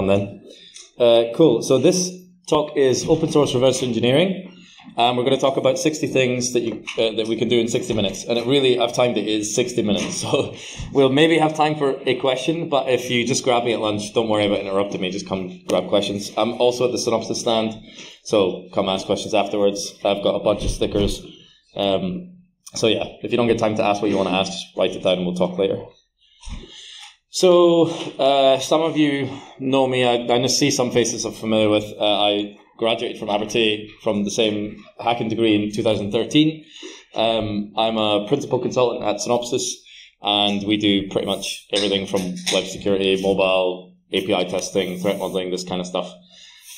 Then. Cool. So this talk is open source reverse engineering. We're going to talk about 60 things that that we can do in 60 minutes. And I've timed it is 60 minutes. So we'll maybe have time for a question, but if you just grab me at lunch, don't worry about interrupting me. Just come grab questions. I'm also at the synopsis stand, so come ask questions afterwards. I've got a bunch of stickers. So yeah, if you don't get time to ask what you want to ask, just write it down and we'll talk later. So some of you know me. I see some faces I'm familiar with. I graduated from Abertay from the same hacking degree in 2013. I'm a principal consultant at Synopsys, and we do pretty much everything from web security, mobile, API testing, threat modeling, this kind of stuff.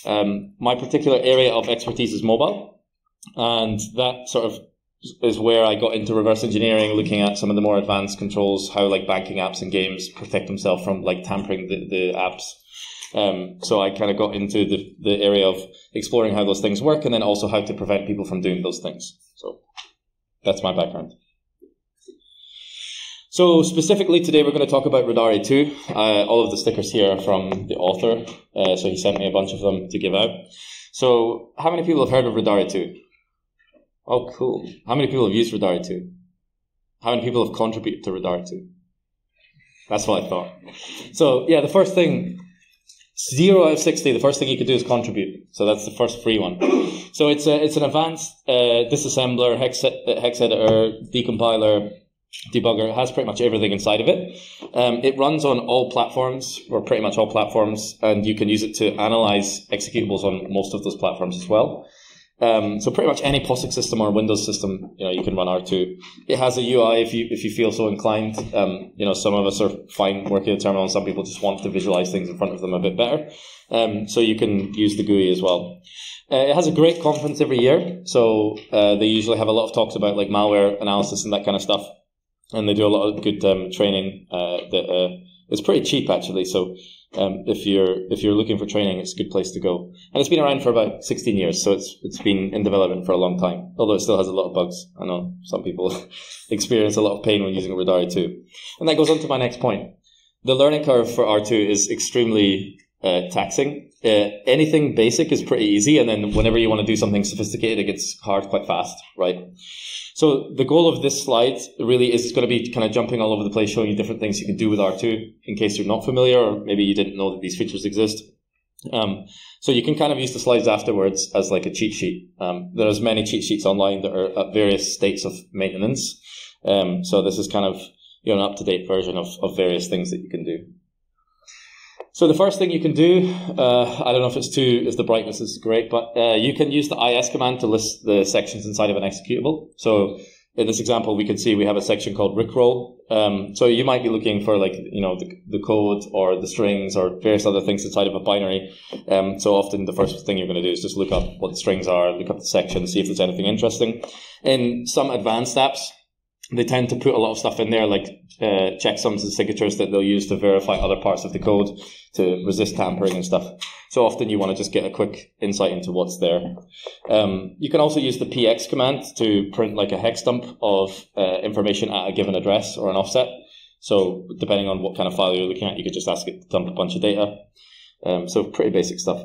My particular area of expertise is mobile, and that sort of is where I got into reverse engineering, looking at some of the more advanced controls, how like banking apps and games protect themselves from like tampering the apps. So I kind of got into the area of exploring how those things work, and then also how to prevent people from doing those things. So that's my background. So specifically today we're going to talk about Radari 2. All of the stickers here are from the author, so he sent me a bunch of them to give out. So how many people have heard of Radari 2? Oh, cool. How many people have used Radari 2? How many people have contributed to Radari 2? That's what I thought. So yeah, the first thing, 0 out of 60, the first thing you could do is contribute. So that's the first free one. So it's an advanced disassembler, hex editor, decompiler, debugger. It has pretty much everything inside of it. It runs on all platforms, or pretty much all platforms, and you can use it to analyze executables on most of those platforms as well. So pretty much any POSIX system or Windows system, you can run R2. It has a UI if you feel so inclined. Some of us are fine working a terminal, and some people just want to visualize things in front of them a bit better. So you can use the GUI as well. It has a great conference every year. So they usually have a lot of talks about like malware analysis and that kind of stuff. And they do a lot of good training that is pretty cheap actually. So if you're looking for training, it's a good place to go. And it's been around for about 16 years, so it's been in development for a long time, although it still has a lot of bugs. I know some people experience a lot of pain when using Radari 2. And that goes on to my next point. The learning curve for R2 is extremely taxing. Anything basic is pretty easy, and then whenever you want to do something sophisticated, it gets hard quite fast, right? So the goal of this slide really is going to be kind of jumping all over the place, showing you different things you can do with R2 in case you're not familiar, or maybe you didn't know that these features exist. So you can kind of use the slides afterwards as like a cheat sheet. There's many cheat sheets online that are at various states of maintenance. So this is kind of an up-to-date version of various things that you can do. So the first thing you can do, I don't know if the brightness is great, but you can use the is command to list the sections inside of an executable. So in this example, we can see we have a section called rickroll. So you might be looking for like, the code or the strings or various other things inside of a binary. So often the first thing you're going to do is just look up what the strings are, look up the section, see if there's anything interesting. In some advanced apps, they tend to put a lot of stuff in there, like checksums and signatures that they'll use to verify other parts of the code to resist tampering and stuff. So often you want to just get a quick insight into what's there. You can also use the px command to print like a hex dump of information at a given address or an offset. So depending on what kind of file you're looking at, you could just ask it to dump a bunch of data. So pretty basic stuff.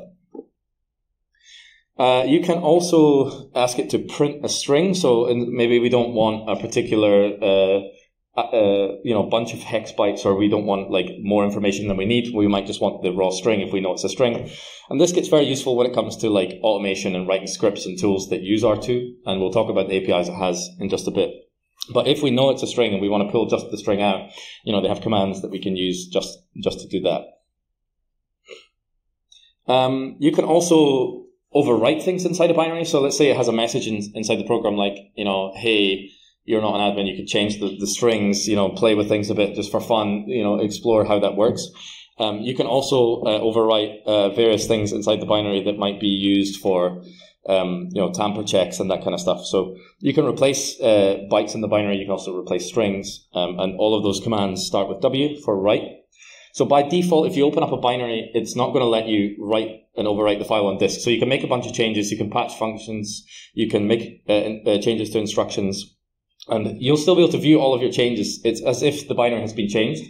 You can also ask it to print a string. So maybe we don't want a particular bunch of hex bytes, or we don't want like more information than we need. We might just want the raw string if we know it's a string. And this gets very useful when it comes to like automation and writing scripts and tools that use R2. And we'll talk about the APIs it has in just a bit. But if we know it's a string and we want to pull just the string out, they have commands that we can use just to do that. You can also overwrite things inside a binary. So let's say it has a message inside the program like, hey, you're not an admin, you could change the strings, play with things a bit just for fun, explore how that works. You can also overwrite various things inside the binary that might be used for, tamper checks and that kind of stuff. So you can replace bytes in the binary, you can also replace strings, and all of those commands start with W for write. So by default, if you open up a binary, it's not going to let you write and overwrite the file on disk. So you can make a bunch of changes, you can patch functions, you can make changes to instructions, and you'll still be able to view all of your changes. It's as if the binary has been changed.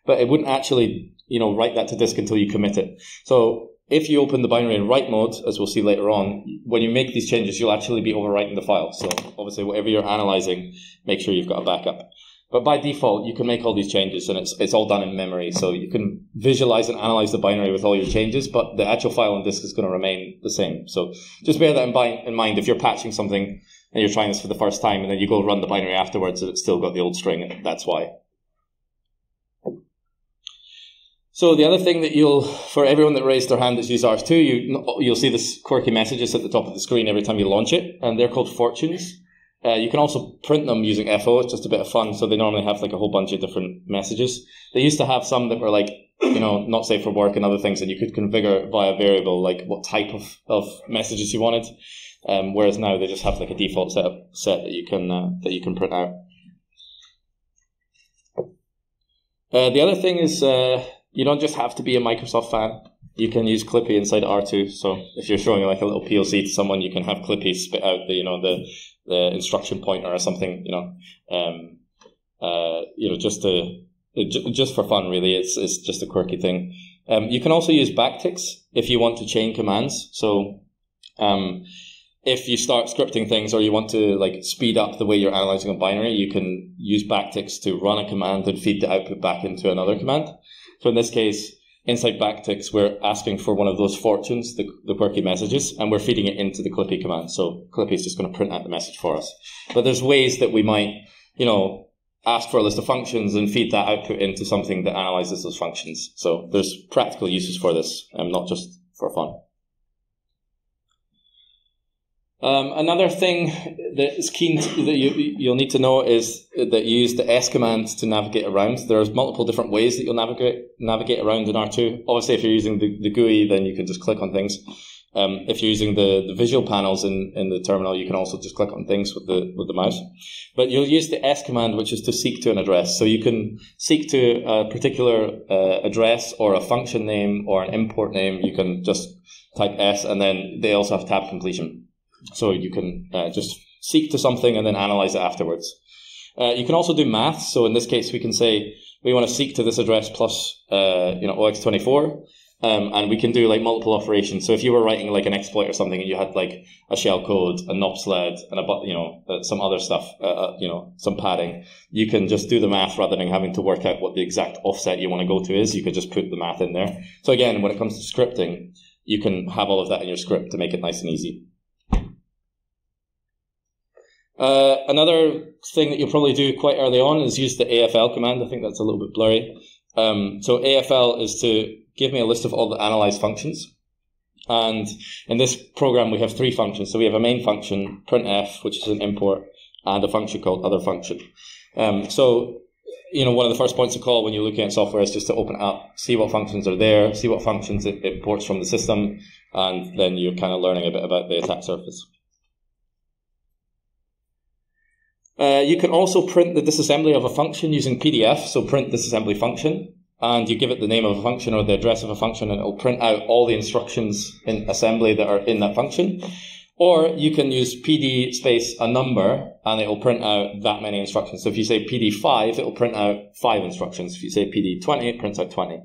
but it wouldn't actually, write that to disk until you commit it. So if you open the binary in write mode, as we'll see later on, when you make these changes, you'll actually be overwriting the file. So obviously, whatever you're analyzing, make sure you've got a backup. But by default, you can make all these changes, and it's all done in memory. So you can visualize and analyze the binary with all your changes, but the actual file on disk is going to remain the same. So just bear that in mind. If you're patching something and you're trying this for the first time, and then you go run the binary afterwards, and it's still got the old string, that's why. So the other thing that for everyone that raised their hand that's used R2, you'll see this quirky messages at the top of the screen every time you launch it, and they're called fortunes. You can also print them using FO. It's just a bit of fun. So they normally have like a whole bunch of different messages. They used to have some that were like, not safe for work and other things, and you could configure via variable like what type of messages you wanted. Whereas now they just have like a default set that you can print out. The other thing is you don't just have to be a Microsoft fan. You can use Clippy inside R2. So if you're showing like a little POC to someone, you can have Clippy spit out the instruction pointer or something, just for fun, really. It's just a quirky thing. You can also use backticks if you want to chain commands. So if you start scripting things or you want to like speed up the way you're analyzing a binary, you can use backticks to run a command and feed the output back into another command. So in this case, inside backticks, we're asking for one of those fortunes, the quirky messages, and we're feeding it into the Clippy command. So Clippy is just going to print out the message for us. But there's ways that we might, ask for a list of functions and feed that output into something that analyzes those functions. So there's practical uses for this, not just for fun. Another thing that is keen that you'll need to know is that you use the S command to navigate around. There's multiple different ways that you'll navigate around in R2. Obviously, if you're using the GUI, then you can just click on things. If you're using the visual panels in the terminal, you can also just click on things with the mouse. But you'll use the S command, which is to seek to an address. So you can seek to a particular address or a function name or an import name. You can just type S, and then they also have tab completion. So you can just seek to something and then analyze it afterwards. You can also do math. So in this case, we can say we want to seek to this address plus OX24, and we can do like multiple operations. So if you were writing like an exploit or something, and you had like a shell code, a NOP-SLED, and some other stuff, some padding, you can just do the math rather than having to work out what the exact offset you want to go to is. You could just put the math in there. So again, when it comes to scripting, you can have all of that in your script to make it nice and easy. Another thing that you'll probably do quite early on is use the AFL command. I think that's a little bit blurry. So AFL is to give me a list of all the analyzed functions. And in this program, we have three functions. So we have a main function, printf, which is an import, and a function called other function. So one of the first points of call when you're looking at software is just to open it up, see what functions are there, see what functions it imports from the system, and then you're kind of learning a bit about the attack surface. You can also print the disassembly of a function using PDF, so print disassembly function, and you give it the name of a function or the address of a function, and it will print out all the instructions in assembly that are in that function. Or you can use PD space a number, and it will print out that many instructions. So if you say PD5, it will print out 5 instructions. If you say PD20, it prints out 20.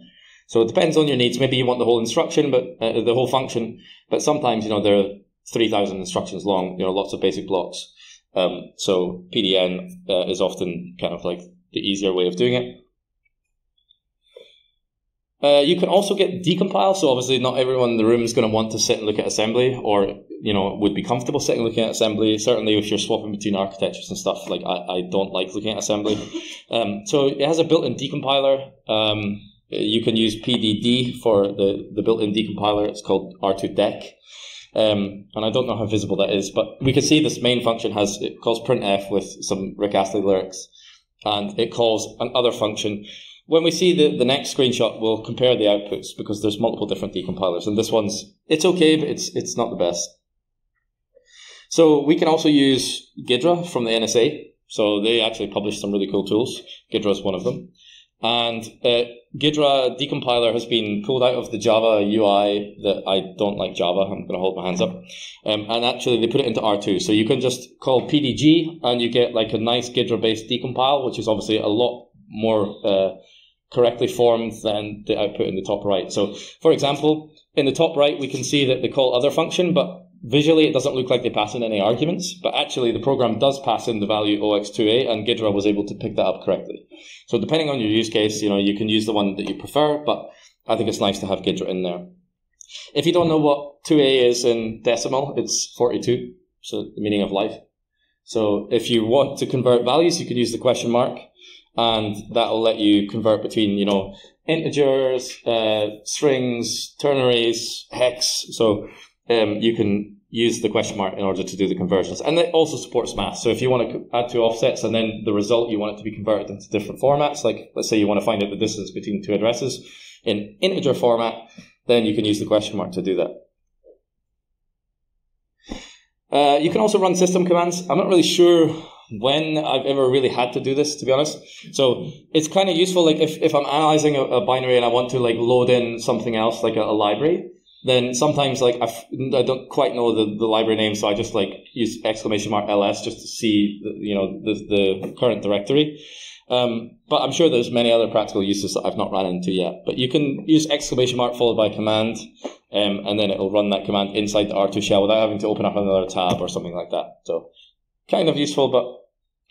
So it depends on your needs. Maybe you want the whole instruction, but the whole function, but sometimes there are 3,000 instructions long. Lots of basic blocks. So PDN is often kind of like the easier way of doing it. You can also get decompile. So obviously not everyone in the room is going to want to sit and look at assembly, or would be comfortable sitting and looking at assembly. Certainly if you're swapping between architectures and stuff, like I don't like looking at assembly. So it has a built-in decompiler. You can use PDD for the built-in decompiler. It's called R2dec. And I don't know how visible that is, but we can see this main function it calls printf with some Rick Astley lyrics, and it calls another function. When we see the next screenshot, we'll compare the outputs because there's multiple different decompilers, and this one's, it's okay, but it's not the best. So we can also use GUIDRA from the NSA. So they actually publish some really cool tools. GUIDRA is one of them. And GUIDRA decompiler has been pulled out of the Java UI. That I don't like Java. I'm going to hold my hands up. And actually, they put it into R2. So you can just call PdgA, and you get like a nice GUIDRA-based decompile, which is obviously a lot more correctly formed than the output in the top right. So, for example, in the top right, we can see that they call other function, but visually it doesn't look like they pass in any arguments, but actually the program does pass in the value OX2A, and GUIDRA was able to pick that up correctly. So depending on your use case, you can use the one that you prefer, but I think it's nice to have GUIDRA in there. If you don't know what 2A is in decimal, it's 42, so the meaning of life. So if you want to convert values, you can use the question mark, and that'll let you convert between, integers, strings, ternaries, hex. So you can use the question mark in order to do the conversions. And it also supports math. So if you want to add two offsets and then the result, you want it to be converted into different formats, like let's say you want to find out the distance between two addresses in integer format, then you can use the question mark to do that. You can also run system commands. I'm not really sure when I've ever really had to do this, to be honest. So it's kind of useful, like if I'm analyzing a binary and I want to like load in something else, like a library, then sometimes like I don't quite know the library name, so I just like use !ls just to see the current directory. But I'm sure there's many other practical uses that I've not run into yet. But you can use ! followed by command, and then it'll run that command inside the R2 shell without having to open up another tab or something like that. So kind of useful, but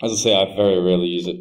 as I say, I very rarely use it.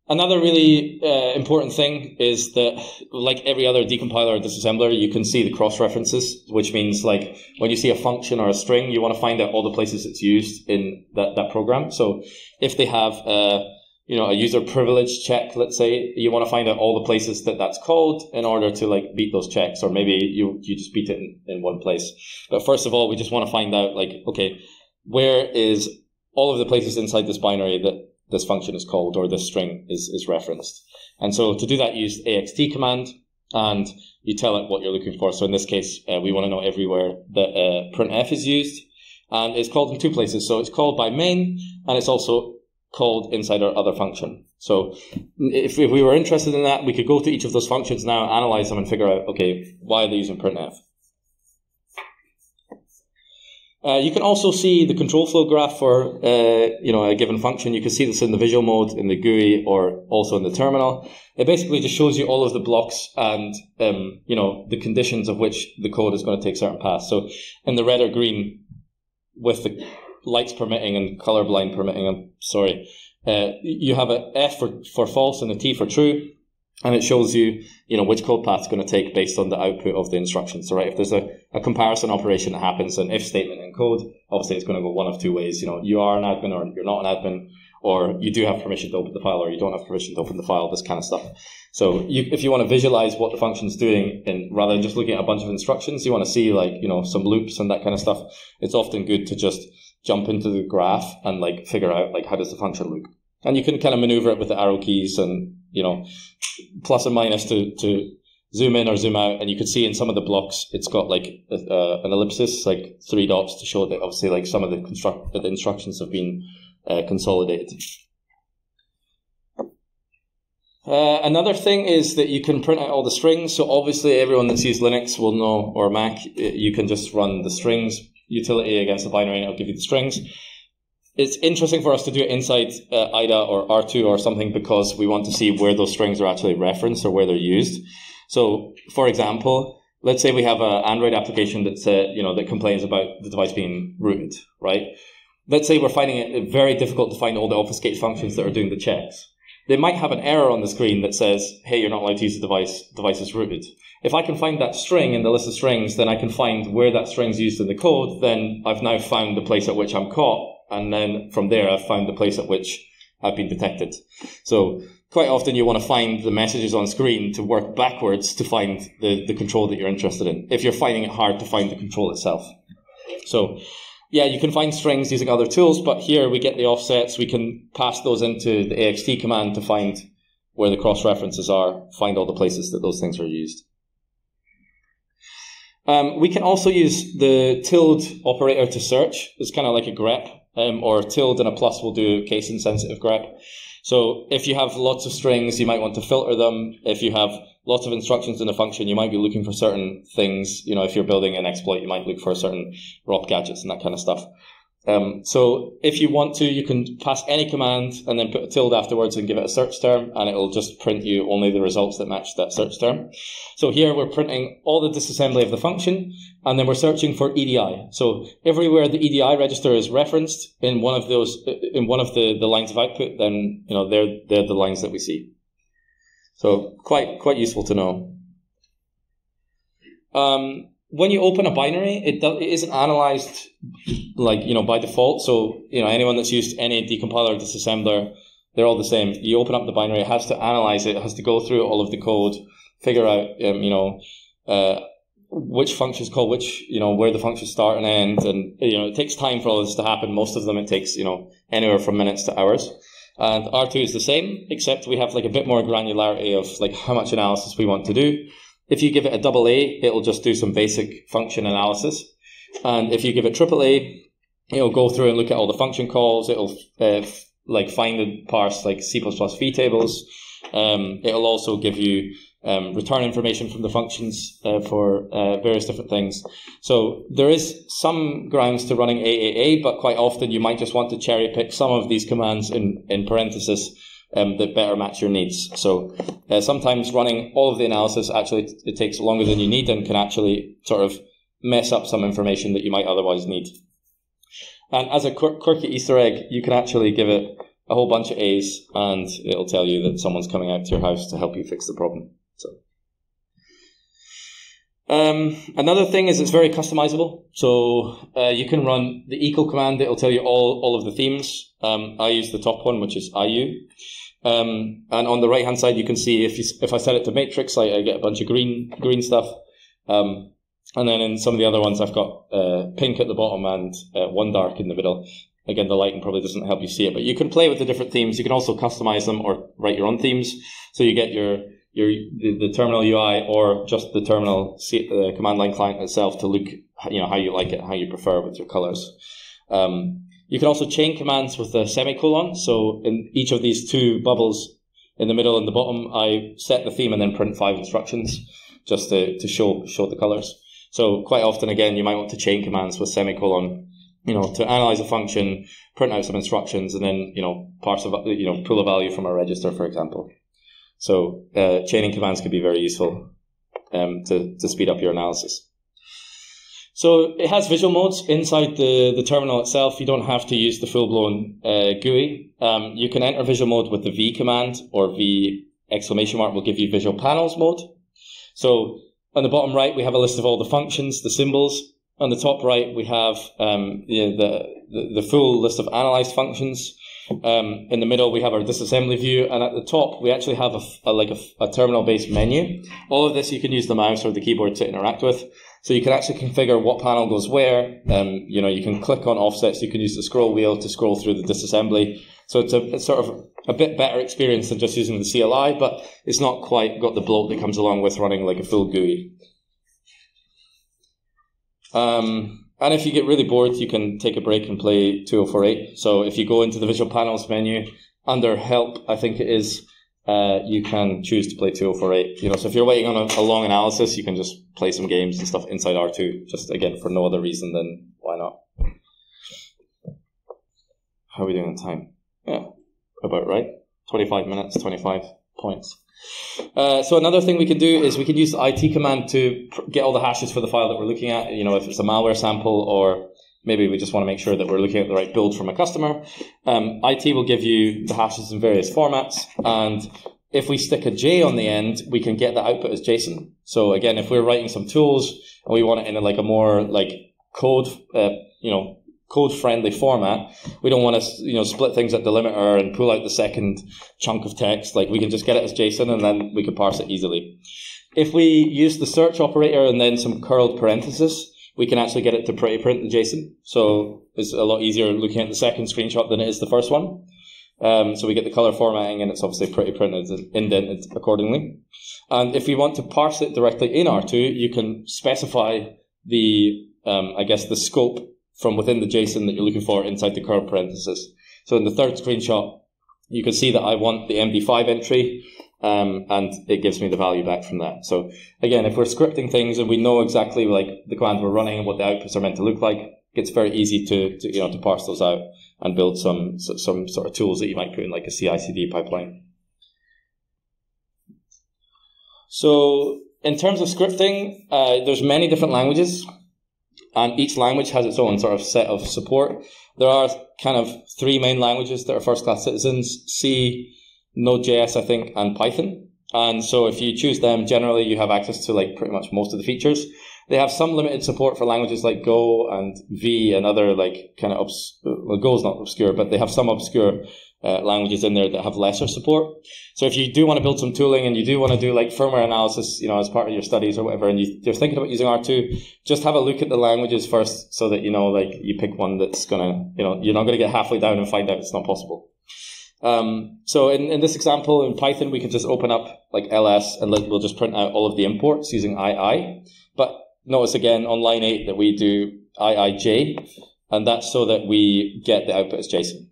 Another really important thing is that, like every other decompiler or disassembler, you can see the cross-references, which means like when you see a function or a string, you want to find out all the places it's used in that program. So if they have a user privilege check, let's say, you want to find out all the places that's called in order to like beat those checks, or maybe you just beat it in one place. But first of all, we just want to find out like, okay, where is all of the places inside this binary that this function is called or this string is referenced. And so to do that, you use axt command, and you tell it what you're looking for. So in this case, we want to know everywhere that printf is used, and it's called in two places. So it's called by main, and it's also called inside our other function. So if we were interested in that, we could go to each of those functions now, analyze them, and figure out, okay, why are they using printf? You can also see the control flow graph for a given function. You can see this in the visual mode, in the GUI, or also in the terminal. It basically just shows you all of the blocks and the conditions of which the code is going to take certain paths. So in the red or green, with the lights permitting and colorblind permitting, you have a F for false and a T for true. And it shows you, which code path is going to take based on the output of the instructions. So, right, if there's a comparison operation that happens, an if statement in code, obviously it's going to go one of two ways. You are an admin, or you're not an admin, or you do have permission to open the file, or you don't have permission to open the file, this kind of stuff. So if you want to visualize what the function's doing, and rather than just looking at a bunch of instructions, you want to see like, some loops and that kind of stuff, it's often good to just jump into the graph and like figure out like how does the function look. And you can kind of maneuver it with the arrow keys and, plus and minus to zoom in or zoom out. And you can see in some of the blocks, it's got like an ellipsis, like 3 dots to show that obviously like some of the instructions have been consolidated. Another thing is that you can print out all the strings. So obviously everyone that's used Linux will know, or Mac, you can just run the strings utility against the binary and it'll give you the strings. It's interesting for us to do it inside IDA or R2 or something, because we want to see where those strings are actually referenced or where they're used. So, for example, let's say we have an Android application that's that complains about the device being rooted, right? Let's say we're finding it very difficult to find all the obfuscate functions that are doing the checks. They might have an error on the screen that says, hey, you're not allowed to use the device is rooted. If I can find that string in the list of strings, then I can find where that string's used in the code. Then I've now found the place at which I'm caught. And then from there, I've found the place at which I've been detected. So quite often you want to find the messages on screen to work backwards to find the control that you're interested in, if you're finding it hard to find the control itself. So yeah, you can find strings using other tools, but here we get the offsets. We can pass those into the axt command to find where the cross-references are, find all the places that those things are used. We can also use the tilde operator to search. It's kind of like a grep. Or tilde and a plus will do case-insensitive grep. So if you have lots of strings, you might want to filter them. If you have lots of instructions in a function, you might be looking for certain things. If you're building an exploit, you might look for certain ROP gadgets and that kind of stuff. So if you want to, you can pass any command and then put a tilde afterwards and give it a search term, and it will just print you only the results that match that search term. So here we're printing all the disassembly of the function, and then we're searching for EDI. So everywhere the EDI register is referenced in one of those, in one of the lines of output, then they're the lines that we see. So quite useful to know. When you open a binary, it isn't analyzed by default. So anyone that's used any decompiler or disassembler, they're all the same. You open up the binary, it has to analyze it, it has to go through all of the code, figure out which functions call which, where the functions start and end, and it takes time for all this to happen. Most of them it takes anywhere from minutes to hours. And R2 is the same, except we have a bit more granularity of how much analysis we want to do. If you give it a AA, it'll just do some basic function analysis. And if you give it AAA, it'll go through and look at all the function calls. It'll find and parse C++ V tables. It'll also give you return information from the functions for various different things. So there is some grounds to running AAA, but quite often you might just want to cherry pick some of these commands in parentheses that better match your needs. So sometimes running all of the analysis, actually it takes longer than you need and can actually sort of mess up some information that you might otherwise need. And as a quirky Easter egg, you can actually give it a whole bunch of A's and it'll tell you that someone's coming out to your house to help you fix the problem. So another thing is it's very customizable. So you can run the equal command. It'll tell you all of the themes. I use the top one, which is IU. And on the right hand side, you can see if I set it to matrix, I get a bunch of green stuff. And then in some of the other ones, I've got pink at the bottom and one dark in the middle. Again, the lighting probably doesn't help you see it, but you can play with the different themes. You can also customize them or write your own themes. So you get the terminal UI or just the terminal command line client itself to look, how you like it, how you prefer with your colors. You can also chain commands with a semicolon. So in each of these two bubbles in the middle and the bottom, I set the theme and then print 5 instructions just to show the colors. So quite often, again, you might want to chain commands with semicolon, to analyze a function, print out some instructions, and then, parse pull a value from a register, for example. So chaining commands can be very useful to speed up your analysis. So it has visual modes inside the terminal itself. You don't have to use the full-blown GUI. You can enter visual mode with the V command, or V exclamation mark will give you visual panels mode. So on the bottom right, we have a list of all the functions, the symbols. On the top right, we have the full list of analyzed functions. In the middle, we have our disassembly view, and at the top, we actually have a terminal-based menu. All of this you can use the mouse or the keyboard to interact with. So you can actually configure what panel goes where. You can click on offsets. You can use the scroll wheel to scroll through the disassembly. So it's sort of a bit better experience than just using the CLI, but it's not quite got the bloat that comes along with running like a full GUI. And if you get really bored, you can take a break and play 2048. So if you go into the visual panels menu, under help, I think it is, you can choose to play 2048. So if you're waiting on a long analysis, you can just play some games and stuff inside R2, just again, for no other reason than why not. How are we doing on time? Yeah, about right. 25 minutes, 25 points. So another thing we can do is we can use the IT command to get all the hashes for the file that we're looking at. If it's a malware sample, or maybe we just want to make sure that we're looking at the right build from a customer. IT will give you the hashes in various formats, and if we stick a J on the end, we can get the output as JSON. So again, if we're writing some tools and we want it in a more code-friendly format, we don't want to split things at delimiter and pull out the second chunk of text. We can just get it as JSON and then we can parse it easily. If we use the search operator and then some curled parentheses, we can actually get it to pretty print the JSON. So it's a lot easier looking at the second screenshot than it is the first one. So we get the color formatting and it's obviously pretty printed and indented accordingly. And if we want to parse it directly in R2, you can specify the scope from within the JSON that you're looking for inside the curly parentheses. So in the third screenshot, you can see that I want the MD5 entry, and it gives me the value back from that. So again, if we're scripting things and we know exactly the command we're running and what the outputs are meant to look like, it's very easy to parse those out and build some sort of tools that you might put in like a CI/CD pipeline. So in terms of scripting, there's many different languages, and each language has its own sort of set of support. There are kind of three main languages that are first-class citizens: C, Node.js, I think, and Python. And so if you choose them, generally you have access to like pretty much most of the features. They have some limited support for languages like Go and V and other like kind of well, Go is not obscure, but they have some obscure languages in there that have lesser support. So if you do want to build some tooling and you do want to do like firmware analysis, as part of your studies or whatever, and you're thinking about using R2, just have a look at the languages first so that like you pick one that's gonna, you're not gonna get halfway down and find out it's not possible. So in this example, in Python, we could just open up like ls and we'll just print out all of the imports using II. But notice again on line 8 that we do IIJ, and that's so that we get the output as JSON.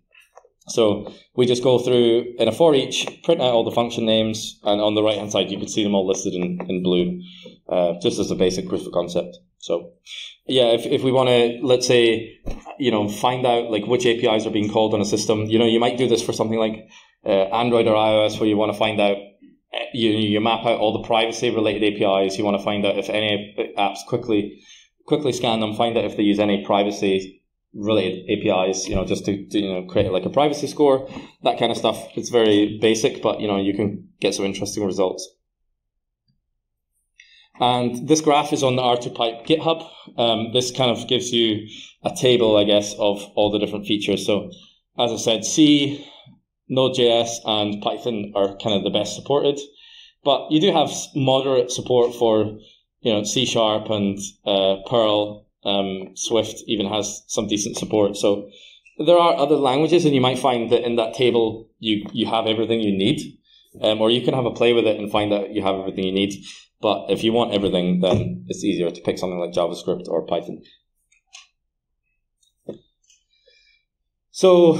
So we just go through in a for each, print out all the function names, and on the right hand side you can see them all listed in blue, just as a basic proof of concept. So yeah, if we want to, let's say, find out like which APIs are being called on a system, you might do this for something like Android or iOS, where you want to find out, you map out all the privacy related APIs. You want to find out if any apps quickly scan them, find out if they use any privacy related APIs, just to create like a privacy score, that kind of stuff. It's very basic, but you can get some interesting results. And this graph is on the R2Pipe GitHub. This kind of gives you a table, I guess, of all the different features. So as I said, C, Node.js, and Python are kind of the best supported. But you do have moderate support for, C# and Perl. Swift even has some decent support. So there are other languages, and you might find that in that table you have everything you need. Or you can have a play with it and find out you have everything you need. But if you want everything, then it's easier to pick something like JavaScript or Python. So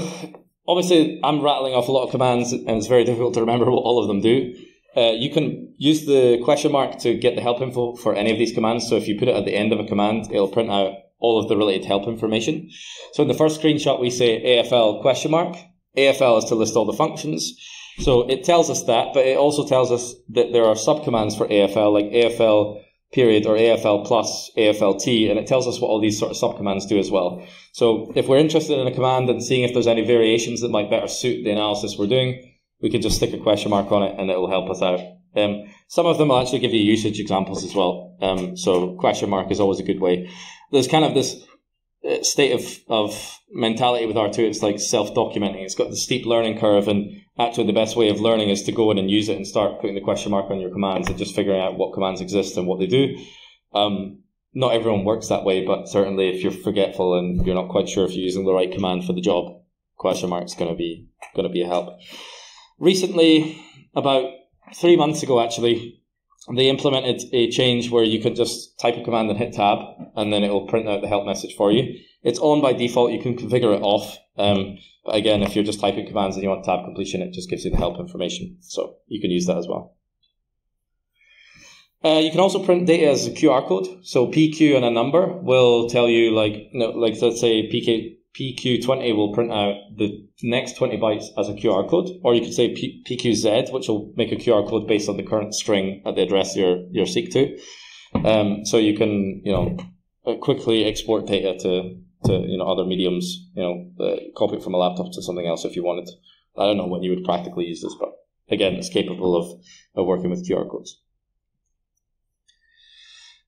obviously I'm rattling off a lot of commands, and it's very difficult to remember what all of them do. You can use the question mark to get the help info for any of these commands. So if you put it at the end of a command, it'll print out all of the related help information. So in the first screenshot, we say AFL question mark. AFL is to list all the functions. So it tells us that, but it also tells us that there are subcommands for AFL, like AFL period or AFL plus AFLT, and it tells us what all these sort of subcommands do as well. So if we're interested in a command and seeing if there's any variations that might better suit the analysis we're doing, we can just stick a question mark on it and it will help us out. Some of them will actually give you usage examples as well. So question mark is always a good way. There's kind of this state of mentality with R2. It's like self-documenting. It's got the steep learning curve, and actually the best way of learning is to go in and use it and start putting the question mark on your commands and just figuring out what commands exist and what they do. Not everyone works that way, but certainly if you're forgetful and you're not quite sure if you're using the right command for the job, question mark's going to be a help. Recently, about 3 months ago actually, they implemented a change where you could just type a command and hit tab, and then it will print out the help message for you. It's on by default. You can configure it off. But again, if you're just typing commands and you want tab completion, it just gives you the help information. So you can use that as well. You can also print data as a QR code. So PQ and a number will tell you, like let's say PQ20 will print out the next 20 bytes as a QR code, or you could say PQZ, which will make a QR code based on the current string at the address you're seek to. So you can quickly export data to other mediums. Copy it from a laptop to something else if you wanted. I don't know when you would practically use this, but again, it's capable of working with QR codes.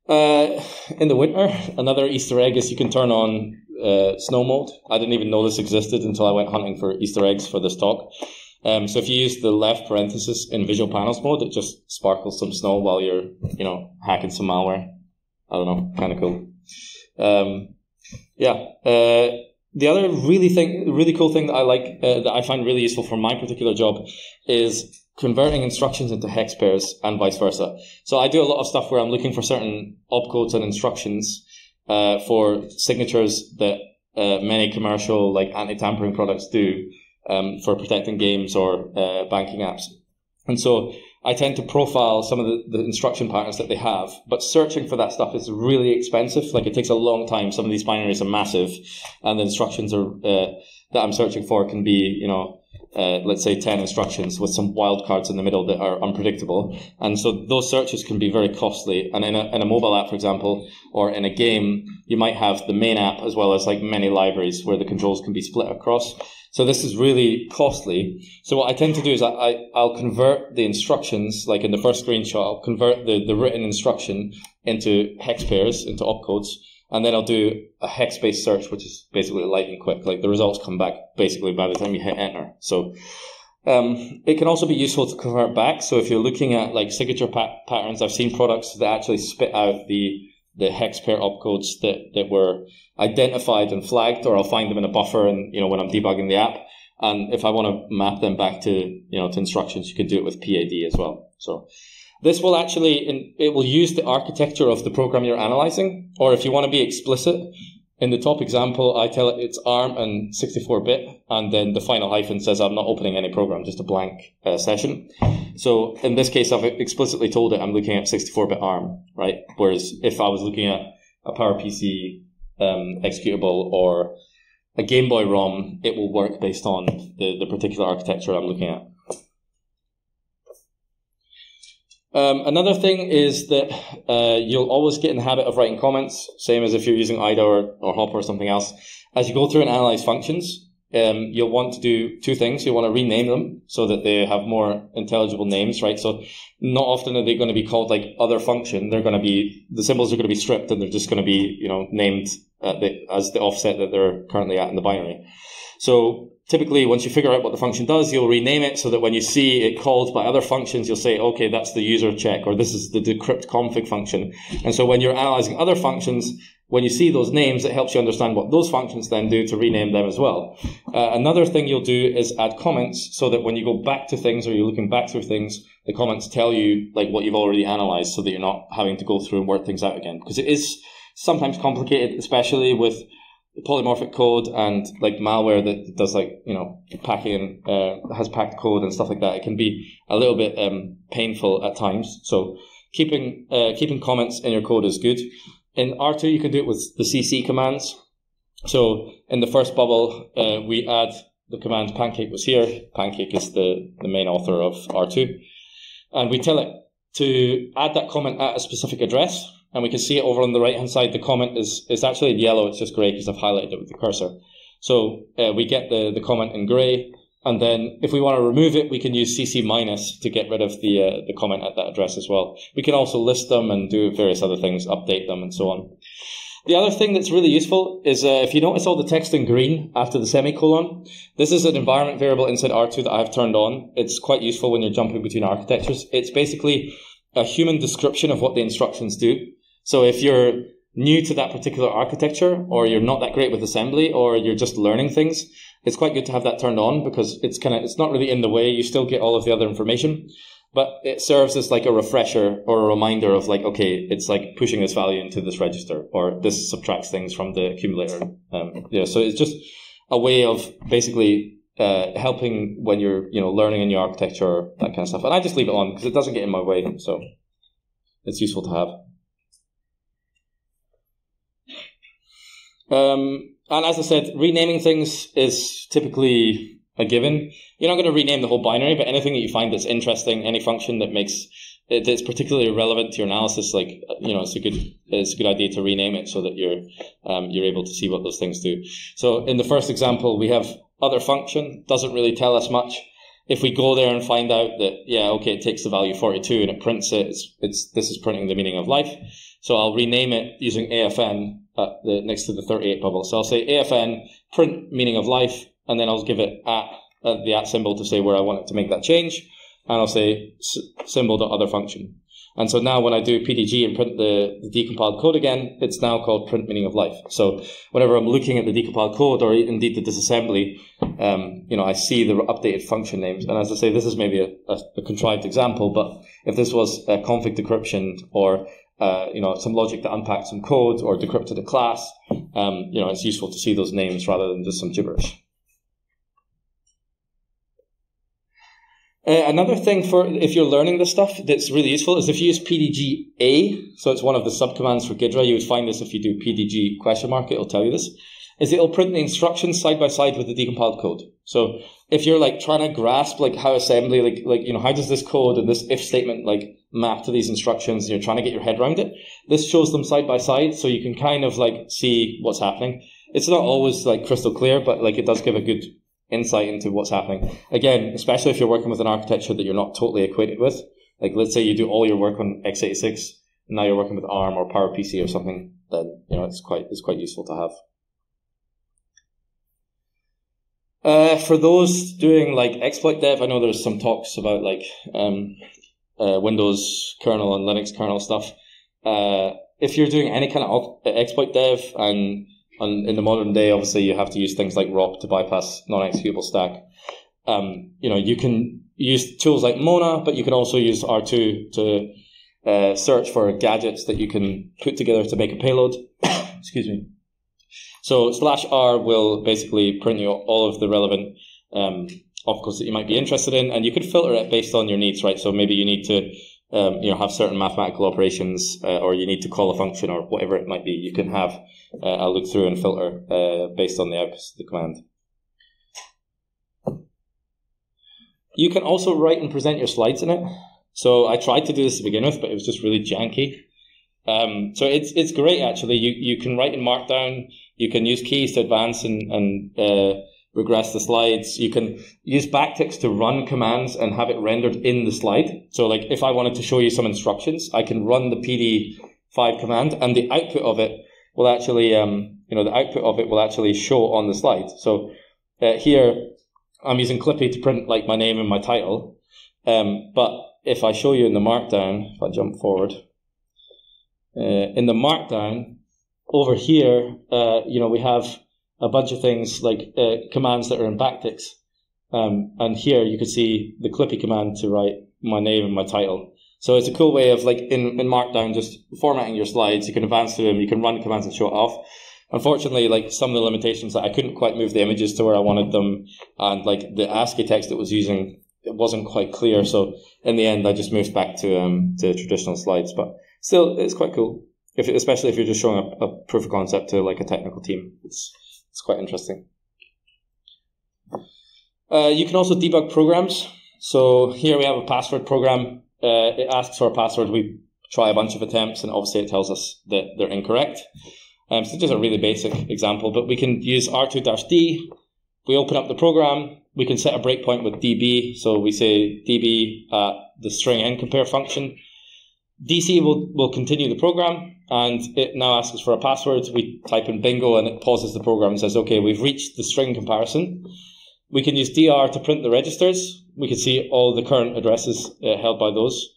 In the winter, another Easter egg is you can turn on snow mode. I didn't even know this existed until I went hunting for Easter eggs for this talk. So if you use the left parenthesis in visual panels mode, it just sparkles some snow while you're, hacking some malware. I don't know, kind of cool. The other really cool thing that I like, that I find really useful for my particular job, is converting instructions into hex pairs and vice versa. So I do a lot of stuff where I'm looking for certain opcodes and instructions for signatures that many commercial like anti-tampering products do for protecting games or banking apps. And so I tend to profile some of the instruction patterns that they have, but searching for that stuff is really expensive. Like, it takes a long time. Some of these binaries are massive, and the instructions are that I'm searching for can be, you know, let's say 10 instructions with some wildcards in the middle that are unpredictable. And so those searches can be very costly. And in a mobile app, for example, or in a game, you might have the main app as well as like many libraries where the controls can be split across. So this is really costly. So what I tend to do is I'll convert the instructions, like in the first screenshot, I'll convert the written instruction into hex pairs, into opcodes, and then I'll do a hex-based search, which is basically lightning quick. Like, the results come back basically by the time you hit enter. So it can also be useful to convert back. So if you're looking at like signature patterns, I've seen products that actually spit out the hex pair opcodes that were identified and flagged, or I'll find them in a buffer, and, you know, when I'm debugging the app. And if I want to map them back to, you know, to instructions, you can do it with PAD as well. So this will actually, it will use the architecture of the program you're analyzing, or if you want to be explicit, in the top example, I tell it it's ARM and 64-bit, and then the final hyphen says I'm not opening any program, just a blank session. So in this case, I've explicitly told it I'm looking at 64-bit ARM, right? Whereas if I was looking at a PowerPC executable or a Game Boy ROM, it will work based on the particular architecture I'm looking at. Another thing is that you'll always get in the habit of writing comments, same as if you're using IDA or Hopper or something else. As you go through and analyze functions, you'll want to do two things. You want to rename them so that they have more intelligible names, right? So not often are they going to be called like other function. They're going to be, the symbols are going to be stripped, and they're just going to be, you know, named as the offset that they're currently at in the binary. So typically, once you figure out what the function does, you'll rename it so that when you see it called by other functions, you'll say, okay, that's the user check, or this is the decrypt config function. And so when you're analyzing other functions, when you see those names, it helps you understand what those functions then do to rename them as well. Another thing you'll do is add comments so that when you go back to things, or you're looking back through things, the comments tell you like what you've already analyzed, so that you're not having to go through and work things out again. Because it is sometimes complicated, especially with polymorphic code and like malware that does, like, you know, packing, has packed code and stuff like that. It can be a little bit painful at times. So keeping comments in your code is good. In R2, you can do it with the CC commands. So in the first bubble, we add the command pancake was here. Pancake is the main author of R2. And we tell it to add that comment at a specific address. And we can see it over on the right-hand side. The comment is actually in yellow. It's just grey because I've highlighted it with the cursor. So we get the comment in grey. And then if we want to remove it, we can use CC minus to get rid of the comment at that address as well. We can also list them and do various other things, update them and so on. The other thing that's really useful is if you notice all the text in green after the semicolon, this is an environment variable inside R2 that I've turned on. It's quite useful when you're jumping between architectures. It's basically a human description of what the instructions do. So if you're new to that particular architecture, or you're not that great with assembly, or you're just learning things, it's quite good to have that turned on, because it's not really in the way. You still get all of the other information, but it serves as like a refresher or a reminder of like, okay, it's like pushing this value into this register, or this subtracts things from the accumulator. So it's just a way of basically helping when you're, you know, learning a new architecture, that kind of stuff. And I just leave it on because it doesn't get in my way, so it's useful to have. And as I said, renaming things is typically a given. You're not going to rename the whole binary, but anything that you find that's interesting, any function that makes that's particularly relevant to your analysis, like, you know, it's a good idea to rename it so that you're able to see what those things do. So in the first example, we have other function, doesn't really tell us much. If we go there and find out that, yeah, okay, it takes the value 42 and it prints it, this is printing the meaning of life. So I'll rename it using AFN next to the 38 bubble. So I'll say AFN print meaning of life, and then I'll give it the at symbol to say where I want it to make that change, and I'll say symbol.other function. And so now when I do PdgA and print the decompiled code again, it's now called print meaning of life. So whenever I'm looking at the decompiled code, or indeed the disassembly, you know, I see the updated function names. And as I say, this is maybe a contrived example, but if this was a config decryption, or you know, some logic that unpacked some code, or decrypted a class, you know, it's useful to see those names rather than just some gibberish. Another thing for if you're learning this stuff that's really useful is if you use PdgA, so it's one of the subcommands for GUIDRA, you would find this if you do PdgA ? It'll tell you this, is it'll print the instructions side by side with the decompiled code. So if you're like trying to grasp like how assembly, like you know, how does this code and this if statement like map to these instructions, and you're trying to get your head around it, this shows them side by side so you can kind of like see what's happening. It's not always like crystal clear, but like it does give a good insight into what's happening. Again, especially if you're working with an architecture that you're not totally acquainted with. Like let's say you do all your work on x86, and now you're working with ARM or PowerPC or something, then you know it's quite useful to have. For those doing like exploit dev, I know there's some talks about like Windows kernel and Linux kernel stuff. If you're doing any kind of exploit dev, and in the modern day, obviously you have to use things like ROP to bypass non-executable stack. You know, you can use tools like Mona, but you can also use R2 to search for gadgets that you can put together to make a payload. Excuse me. So /R will basically print you all of the relevant opcos that you might be interested in, and you can filter it based on your needs, right? So maybe you need to you know, have certain mathematical operations, or you need to call a function or whatever it might be. You can have a look through and filter based on the outputs of the command. You can also write and present your slides in it. So I tried to do this to begin with, but it was just really janky. So it's great actually. You can write in Markdown. You can use keys to advance and regress the slides. You can use backticks to run commands and have it rendered in the slide. So like if I wanted to show you some instructions, I can run the PD5 command, and the output of it will actually show on the slide. So here I'm using Clippy to print like my name and my title. But if I show you in the Markdown, if I jump forward, in the Markdown over here, you know, we have a bunch of things like commands that are in backticks. And here you can see the Clippy command to write my name and my title. So it's a cool way of like in Markdown just formatting your slides. You can advance through them, you can run commands and show it off. Unfortunately, like some of the limitations that I couldn't quite move the images to where I wanted them, and like the ASCII text it was using, it wasn't quite clear. So in the end, I just moved back to traditional slides. But still, it's quite cool. Especially if you're just showing a proof of concept to like a technical team. It's quite interesting. You can also debug programs. So here we have a password program. It asks for a password. We try a bunch of attempts, and obviously it tells us that they're incorrect. So just a really basic example, but we can use R2-D. We open up the program. We can set a breakpoint with DB. So we say DB at the string nCompare function. DC will continue the program, and it now asks us for a password. We type in bingo, and it pauses the program and says, okay, we've reached the string comparison. We can use DR to print the registers. We can see all the current addresses held by those.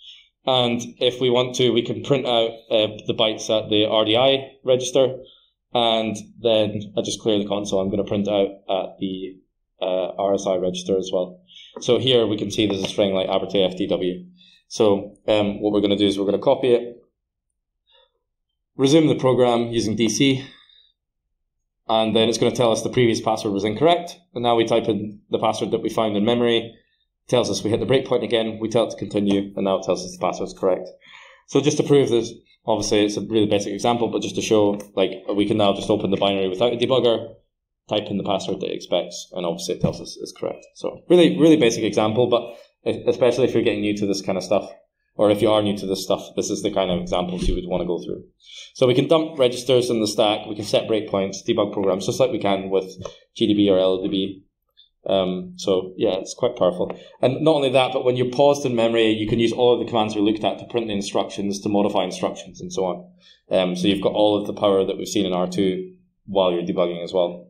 And if we want to, we can print out the bytes at the RDI register. And then I just clear the console. I'm going to print out at the RSI register as well. So here we can see there's a string like Abertay FDW. So what we're going to do is we're going to copy it, resume the program using DC, and then it's going to tell us the previous password was incorrect. And now we type in the password that we found in memory. It tells us we hit the breakpoint again. We tell it to continue, and now it tells us the password is correct. So just to prove this, obviously it's a really basic example, but just to show, like, we can now just open the binary without a debugger, type in the password that it expects, and obviously it tells us it's correct. So really, really basic example, but especially if you're getting new to this kind of stuff, or if you are new to this stuff, this is the kind of examples you would want to go through. So we can dump registers in the stack, we can set breakpoints, debug programs, just like we can with GDB or LLDB. So yeah, it's quite powerful. And not only that, but when you're paused in memory, you can use all of the commands we looked at to print the instructions, to modify instructions, and so on. So you've got all of the power that we've seen in R2 while you're debugging as well.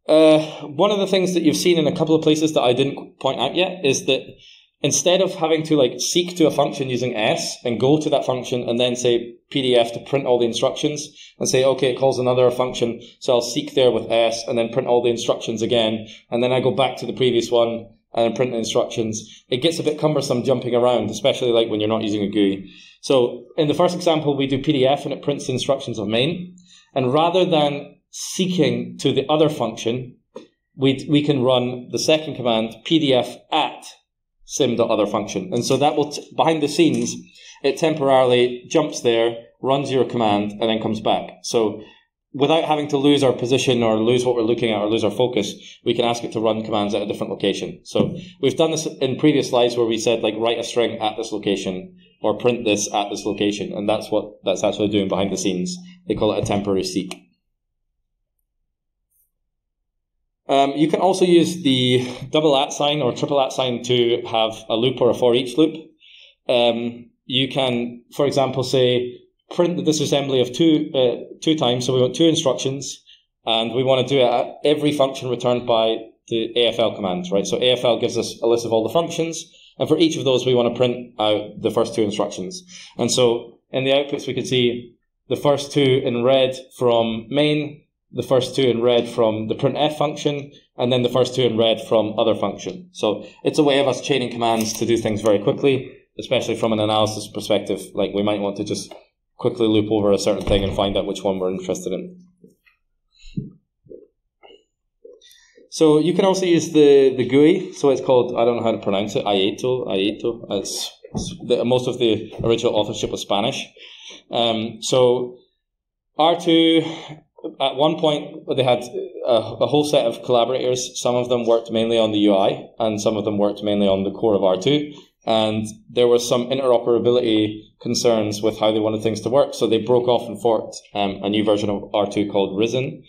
One of the things that you've seen in a couple of places that I didn't point out yet is that instead of having to like seek to a function using S and go to that function and then say PDF to print all the instructions and say, okay, it calls another function, so I'll seek there with S and then print all the instructions again, and then I go back to the previous one and then print the instructions. It gets a bit cumbersome jumping around, especially like when you're not using a GUI. So in the first example, we do PDF and it prints the instructions of main. And rather than seeking to the other function, we can run the second command, pdf at sim.other function. And so that will, behind the scenes, it temporarily jumps there, runs your command, and then comes back. So without having to lose our position or lose what we're looking at or lose our focus, we can ask it to run commands at a different location. So we've done this in previous slides where we said, like, write a string at this location or print this at this location. And that's what that's actually doing behind the scenes. They call it a temporary seek. You can also use the double at sign or triple at sign to have a loop or a for each loop. You can, for example, say, print the disassembly of two times. So we want 2 instructions, and we want to do it at every function returned by the AFL command, right? So AFL gives us a list of all the functions, and for each of those, we want to print out the first 2 instructions. And so in the outputs, we could see the first 2 in red from main, the first 2 in red from the printf function, and then the first 2 in red from other function. So it's a way of us chaining commands to do things very quickly, especially from an analysis perspective. Like, we might want to just quickly loop over a certain thing and find out which one we're interested in. So you can also use the GUI. So it's called, I don't know how to pronounce it, Aieto. Most of the original authorship was Spanish. So R2, at one point, they had a whole set of collaborators. Some of them worked mainly on the UI, and some of them worked mainly on the core of R2. And there were some interoperability concerns with how they wanted things to work. So they broke off and forked a new version of R2 called Risen.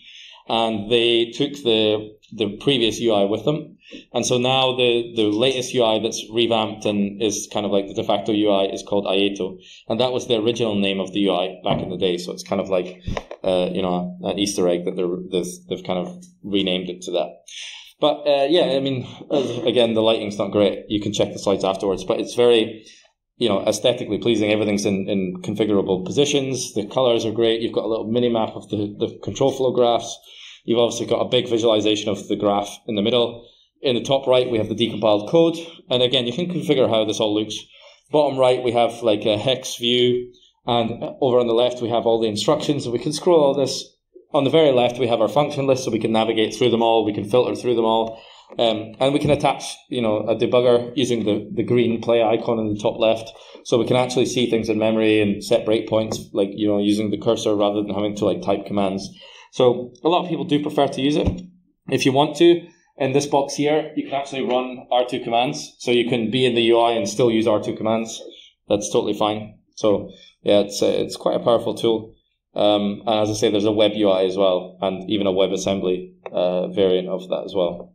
And they took the previous UI with them. And so now the latest UI that's revamped and is kind of like the de facto UI is called Aieto. And that was the original name of the UI back in the day. So it's kind of like, an Easter egg that they've kind of renamed it to that. But yeah, I mean, again, the lighting's not great. You can check the slides afterwards, but it's very, aesthetically pleasing. Everything's in configurable positions. The colors are great. You've got a little mini map of the control flow graphs. You've obviously got a big visualization of the graph in the middle. In the top right, we have the decompiled code. And again, you can configure how this all looks. Bottom right, we have like a hex view. And over on the left, we have all the instructions. So we can scroll all this. On the very left, we have our function list, so we can navigate through them all. We can filter through them all. And we can attach, a debugger using the green play icon in the top left. So we can actually see things in memory and set breakpoints, like, using the cursor rather than having to like type commands. So a lot of people do prefer to use it. If you want to, in this box here, you can actually run R2 commands. So you can be in the UI and still use R2 commands. That's totally fine. So yeah, it's quite a powerful tool. And as I say, there's a web UI as well, and even a WebAssembly variant of that as well.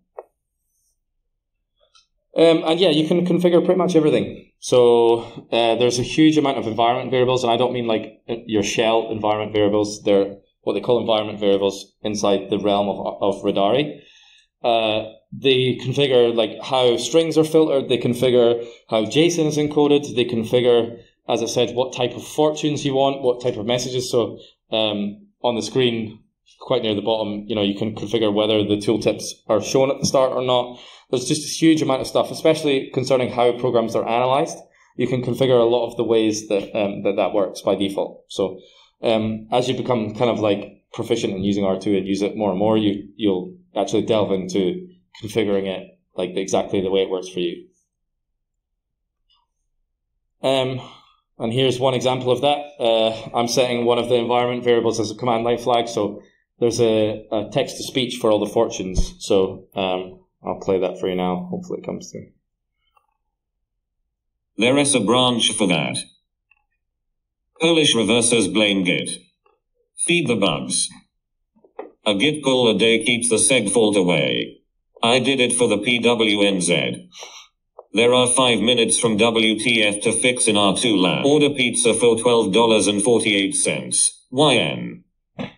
And yeah, you can configure pretty much everything. So there's a huge amount of environment variables, and I don't mean like your shell environment variables. They're what they call environment variables inside the realm of Radari. They configure like how strings are filtered. They configure how JSON is encoded. They configure, as I said, what type of fortunes you want, what type of messages. So on the screen, quite near the bottom, you can configure whether the tooltips are shown at the start or not. There's just a huge amount of stuff, especially concerning how programs are analyzed. You can configure a lot of the ways that that works by default. So as you become kind of like proficient in using R2 and use it more and more, you'll actually delve into configuring it like exactly the way it works for you. And here's one example of that. I'm setting one of the environment variables as a command line flag. So there's a text to speech for all the fortunes. So I'll play that for you now. Hopefully it comes through. There is a branch for that. Polish reversers blame Git. Feed the bugs. A Git pull a day keeps the seg fault away. I did it for the PWNZ. There are 5 minutes from WTF to fix in R2 lab. Order pizza for $12.48. YN.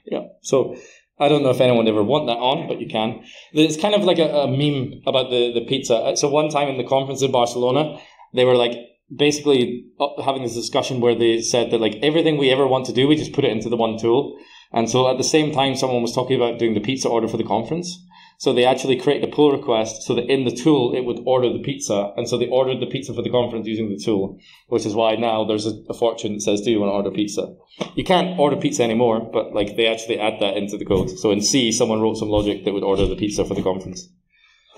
Yeah, so I don't know if anyone would ever want that on, but you can. It's kind of like a meme about the pizza. So one time in the conference in Barcelona, they were like basically having this discussion where they said that like everything we ever want to do, we just put it into the one tool. And so at the same time, someone was talking about doing the pizza order for the conference. So they actually created a pull request so that in the tool it would order the pizza. And so they ordered the pizza for the conference using the tool, which is why now there's a fortune that says, do you want to order pizza? You can't order pizza anymore, but like they actually add that into the code. So in C, someone wrote some logic that would order the pizza for the conference.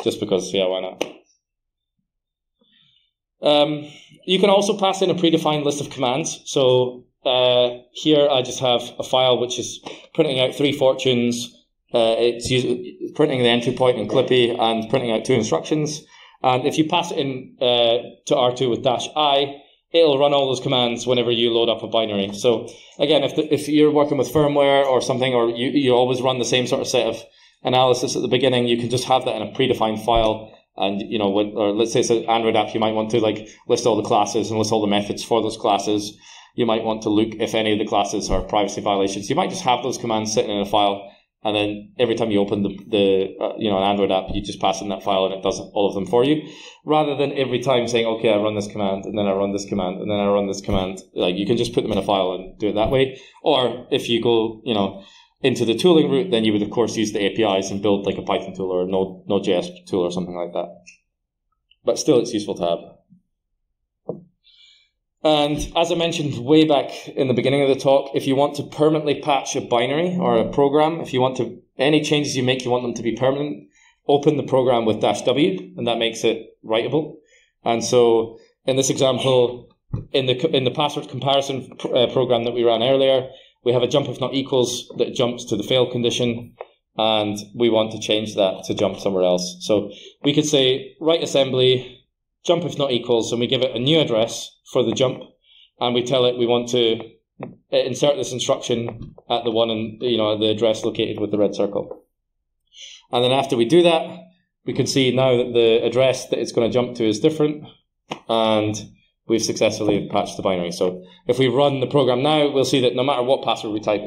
Just because, yeah, why not? You can also pass in a predefined list of commands. So here I just have a file which is printing out 3 fortunes. It's printing the entry point in Clippy and printing out 2 instructions. And if you pass it in to R2 with -I, it'll run all those commands whenever you load up a binary. So again, if you're working with firmware or something, or you always run the same sort of set of analysis at the beginning, you can just have that in a predefined file. And, you know, or let's say it's an Android app, you might want to like list all the classes and list all the methods for those classes. You might want to look if any of the classes are privacy violations. You might just have those commands sitting in a file, and then every time you open an Android app, you just pass in that file and it does all of them for you, rather than every time saying, okay, I run this command and then I run this command and then I run this command. Like, you can just put them in a file and do it that way. Or if you go, you know, into the tooling route, then you would of course use the APIs and build like a Python tool or a Node.js tool or something like that. But still, it's useful to have. And as I mentioned way back in the beginning of the talk, if you want to permanently patch a binary or a program, if you want to, any changes you make, you want them to be permanent, open the program with -W, and that makes it writable. And so in this example, in the password comparison program that we ran earlier, we have a jump if not equals that jumps to the fail condition, and we want to change that to jump somewhere else. So we could say write assembly, jump if not equals, and we give it a new address for the jump, and we tell it we want to insert this instruction at the one and the address located with the red circle. And then after we do that, we can see now that the address that it's going to jump to is different, and we've successfully patched the binary. So if we run the program now, we'll see that no matter what password we type,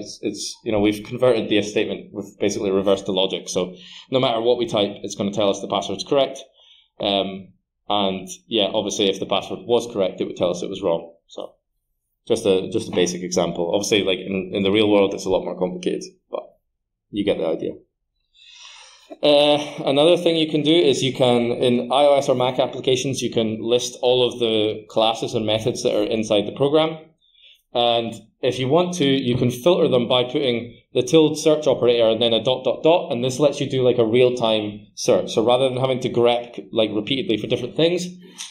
we've converted the if statement. We've basically reversed the logic. So no matter what we type, it's going to tell us the password's correct. And yeah, obviously if the password was correct, it would tell us it was wrong. So just a basic example. Obviously, like in the real world, it's a lot more complicated, but you get the idea. Another thing you can do is you can, in iOS or Mac applications, you can list all of the classes and methods that are inside the program. And if you want to, you can filter them by putting the tilde search operator and then a ... And this lets you do like a real-time search. So rather than having to grep like repeatedly for different things,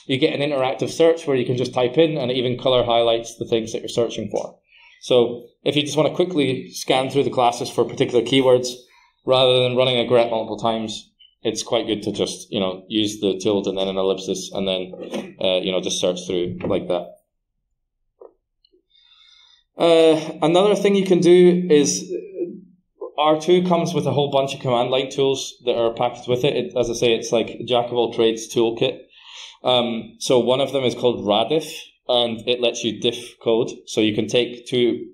you get an interactive search where you can just type in and it even color highlights the things that you're searching for. So if you just want to quickly scan through the classes for particular keywords, rather than running a grep multiple times, it's quite good to just, use the tilde and then an ellipsis and then, just search through like that. Another thing you can do is R2 comes with a whole bunch of command line tools that are packaged with it. As I say, it's like Jack of all trades toolkit. So one of them is called Radish, and it lets you diff code. So you can take two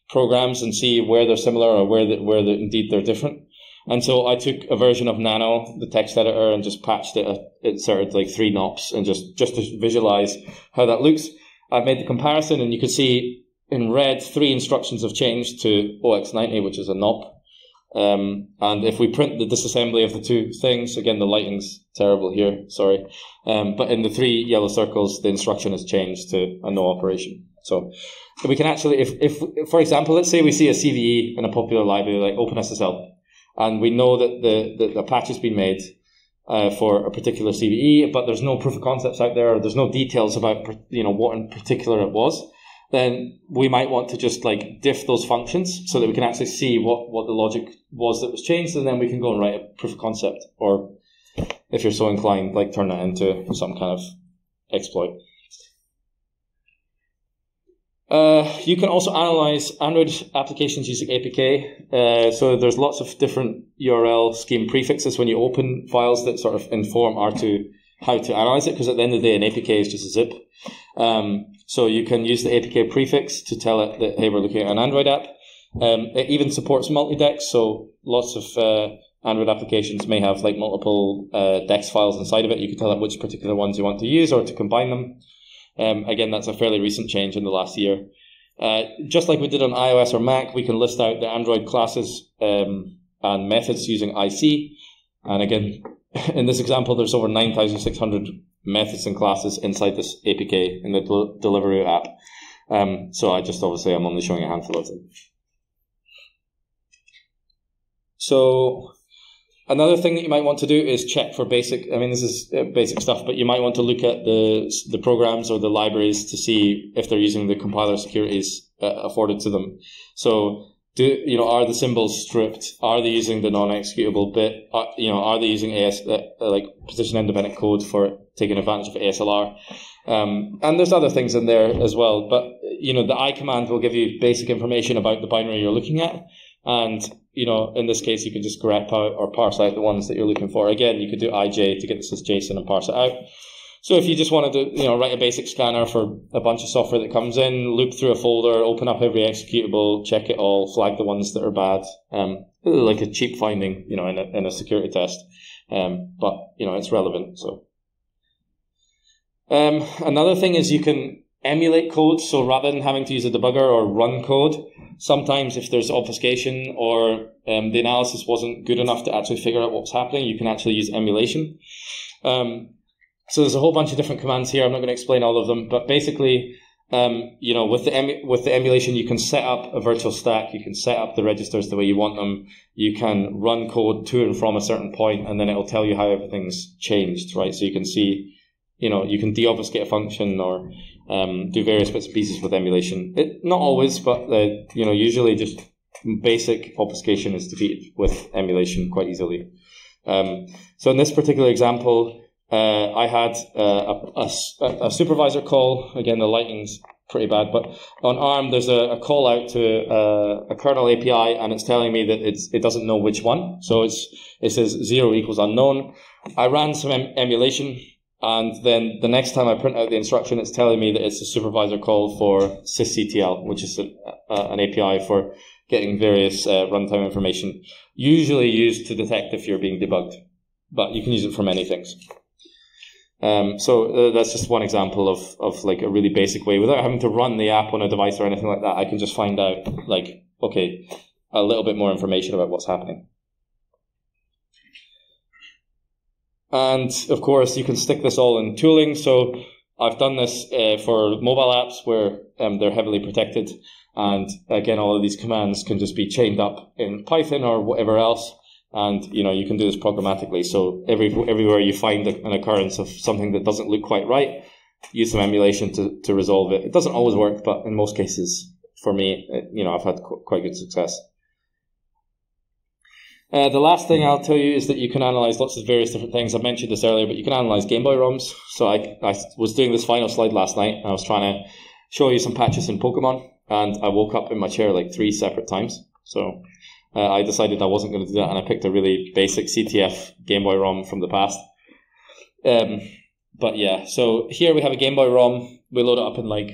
programs and see where they're similar or where indeed they're different. And so I took a version of Nano, the text editor, and just patched it, inserted like 3 nops, and just to visualize how that looks. I've made the comparison, and you can see in red 3 instructions have changed to OX90, which is a nop. And if we print the disassembly of the 2 things, again, the lighting's terrible here, sorry. But in the 3 yellow circles, the instruction has changed to a no operation. So we can actually, if for example, let's say we see a CVE in a popular library like OpenSSL, and we know that the patch has been made for a particular CVE, but there's no proof of concepts out there, or there's no details about what in particular it was, then we might want to just like diff those functions so that we can actually see what the logic was that was changed, and then we can go and write a proof of concept, or if you're so inclined, like turn that into some kind of exploit. You can also analyze Android applications using APK. So there's lots of different URL scheme prefixes when you open files that sort of inform R2 how to analyze it, because at the end of the day, an APK is just a zip. So you can use the APK prefix to tell it that, hey, we're looking at an Android app. It even supports multi-dex, so lots of Android applications may have like multiple dex files inside of it. You can tell it which particular ones you want to use or to combine them. Again, that's a fairly recent change in the last year. Just like we did on iOS or Mac, we can list out the Android classes and methods using IC. And again, in this example, there's over 9,600 methods and classes inside this APK in the Deliveroo app. So I just obviously I'm only showing a handful of them. So another thing that you might want to do is check for basic, I mean, this is basic stuff, but you might want to look at the programs or the libraries to see if they're using the compiler securities afforded to them. So, are the symbols stripped? Are they using the non-executable bit? Are they using like position-independent code for taking advantage of ASLR? And there's other things in there as well. But, the I command will give you basic information about the binary you're looking at. And, in this case, you can just grep out or parse out the ones that you're looking for. Again, you could do IJ to get this as JSON and parse it out. So if you just wanted to, write a basic scanner for a bunch of software that comes in, loop through a folder, open up every executable, check it all, flag the ones that are bad, like a cheap finding, in a security test. But, it's relevant, so. Another thing is you can emulate code. So rather than having to use a debugger or run code, sometimes if there's obfuscation or the analysis wasn't good enough to actually figure out what's happening, you can actually use emulation. So there's a whole bunch of different commands here. I'm not going to explain all of them, but basically, with the emulation, you can set up a virtual stack. You can set up the registers the way you want them. You can run code to and from a certain point, and then it'll tell you how everything's changed, right? So you can see, you can deobfuscate a function or do various bits and pieces with emulation. Not always, but usually just basic obfuscation is defeated with emulation quite easily. So in this particular example, I had a supervisor call. Again, the lighting's pretty bad, but on ARM, there's a call out to a kernel API, and it's telling me that it doesn't know which one. So it says 0 equals unknown. I ran some emulation, and then the next time I print out the instruction, it's telling me that it's a supervisor call for sysctl, which is an API for getting various runtime information, usually used to detect if you're being debugged, but you can use it for many things. So that's just one example of like a really basic way without having to run the app on a device or anything like that. I can just find out a little bit more information about what's happening. And of course, you can stick this all in tooling. So I've done this for mobile apps where they're heavily protected. And again, all of these commands can just be chained up in Python or whatever else. And, you can do this programmatically. So everywhere you find an occurrence of something that doesn't look quite right, use some emulation to resolve it. It doesn't always work, but in most cases, for me, I've had quite good success. The last thing I'll tell you is that you can analyze lots of various different things. I mentioned this earlier, but you can analyze Game Boy Roms. So I was doing this final slide last night, and I was trying to show you some patches in Pokemon, and I woke up in my chair like 3 separate times. So I decided I wasn't going to do that, and I picked a really basic CTF Game Boy ROM from the past. But yeah, so here we have a Game Boy ROM. We load it up in like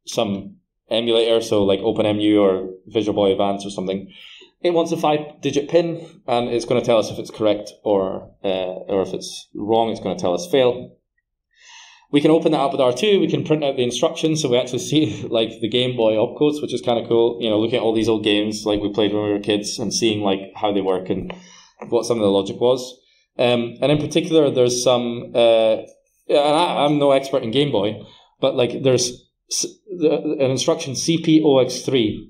some emulator, so like OpenMU or Visual Boy Advance or something. It wants a 5-digit PIN, and it's going to tell us if it's correct or if it's wrong. It's going to tell us fail. We can open that up with R2. We can print out the instructions, so we actually see like the Game Boy opcodes, which is kind of cool. Looking at all these old games like we played when we were kids and seeing like how they work and what some of the logic was. And in particular, there's some. And I'm no expert in Game Boy, but like there's an instruction CPOX3,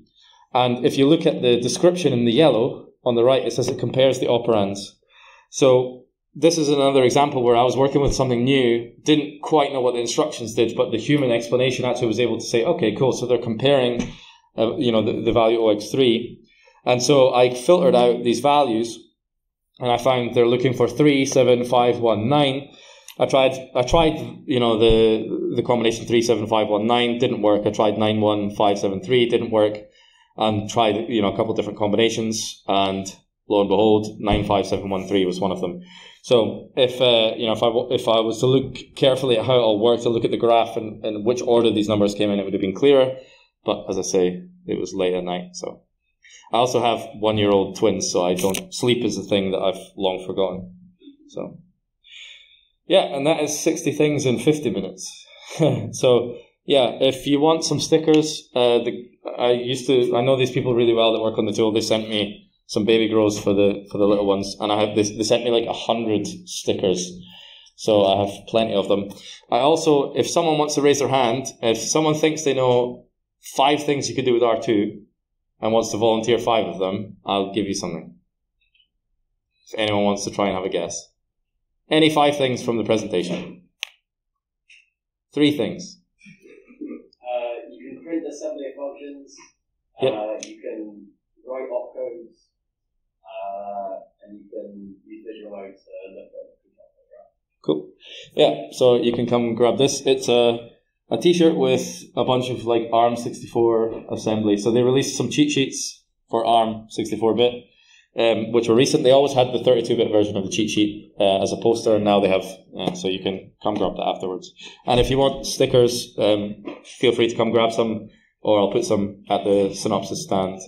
and if you look at the description in the yellow on the right, it says it compares the operands. So this is another example where I was working with something new, didn't quite know what the instructions did, but the human explanation actually was able to say, okay, cool, so they're comparing, the value OX3. And so I filtered out these values, and I found they're looking for 3, 7, 5, 1, 9. I tried, the combination 3, 7, 5, 1, 9, didn't work. I tried 9, 1, 5, 7, 3, didn't work. And tried, a couple of different combinations, and lo and behold, 9, 5, 7, 1, 3 was one of them. So if I was to look carefully at how it all worked, to look at the graph and which order these numbers came in, it would have been clearer. But as I say, it was late at night. So I also have 1-year-old twins, so I don't sleep is a thing that I've long forgotten. So yeah, and that is 60 things in 50 minutes. So yeah, if you want some stickers, I know these people really well that work on the tool. They sent me some baby grows for the little ones, and I have this. They sent me like 100 stickers, so I have plenty of them. I also, if someone wants to raise their hand, if someone thinks they know 5 things you could do with R2 and wants to volunteer 5 of them, I'll give you something. If anyone wants to try and have a guess, any 5 things from the presentation. 3 things. You can print assembly functions. Yep. You can write opcodes, and you can use visual mode to look at the graph. Cool. Yeah, so you can come grab this. It's a t-shirt with a bunch of like ARM64 assembly. So they released some cheat sheets for ARM 64-bit, which were recent. They always had the 32-bit version of the cheat sheet as a poster, and now they have, so you can come grab that afterwards. And if you want stickers, feel free to come grab some, or I'll put some at the synopsis stand.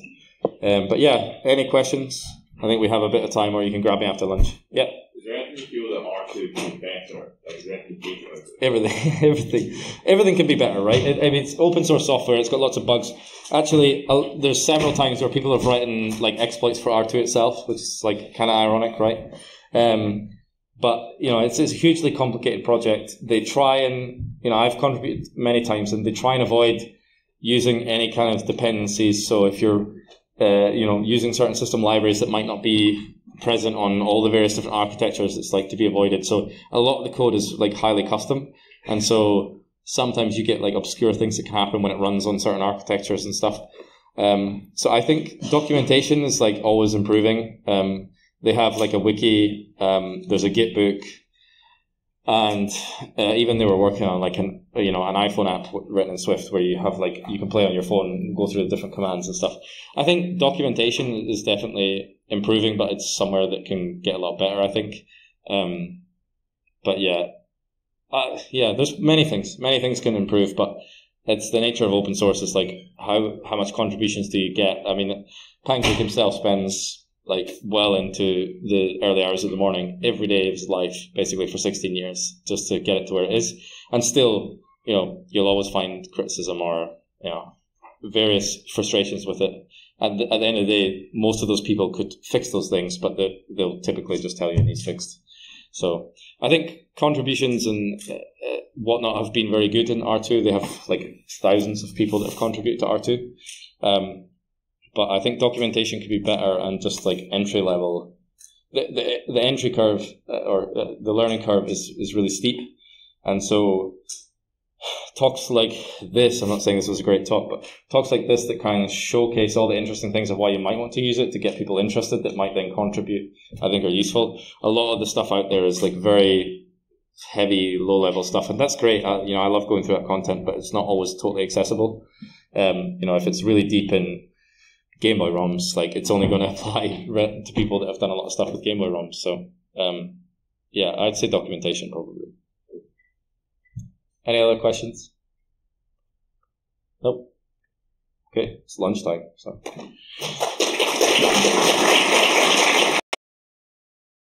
But yeah, any questions? I think we have a bit of time, or you can grab me after lunch. Yeah. Is there anything you feel that R2 can be better? Like, is there anything you about it? Everything can be better, right? I mean, it's open source software. It's got lots of bugs. Actually, there's several times where people have written like exploits for R2 itself, which is like kind of ironic, right? But you know, it's a hugely complicated project. They try and, you know, I've contributed many times, and they try and avoid using any kind of dependencies. So if you're you know, using certain system libraries that might not be present on all the various different architectures, it's like to be avoided. So a lot of the code is like highly custom, and so sometimes you get like obscure things that can happen when it runs on certain architectures and stuff. So I think documentation is like always improving. They have like a wiki, there's a Git book, and even they were working on like an iPhone app written in Swift where you have like, you can play on your phone and go through the different commands and stuff. I think documentation is definitely improving, but it's somewhere that can get a lot better, I think. But yeah, there's many things can improve, but it's the nature of open source. It's like how much contributions do you get? I mean, Pancake himself spends like well into the early hours of the morning every day of his life, basically for 16 years, just to get it to where it is. And still, you know, you'll always find criticism or, you know, various frustrations with it. And at the end of the day, most of those people could fix those things, but they'll typically just tell you it needs fixed. So I think contributions and whatnot have been very good in R2. They have like thousands of people that have contributed to R2. But I think documentation could be better, and just like entry level, the entry curve or the learning curve is really steep. And so talks like this, I'm not saying this was a great talk, but talks like this that kind of showcase all the interesting things of why you might want to use it to get people interested that might then contribute, I think are useful. A lot of the stuff out there is like very heavy, low level stuff, and that's great. You know, I love going through that content, but it's not always totally accessible. You know, if it's really deep in Game Boy ROMs, like it's only going to apply to people that have done a lot of stuff with Game Boy ROMs. So, yeah, I'd say documentation probably. Any other questions? Nope. Okay, it's lunchtime, so.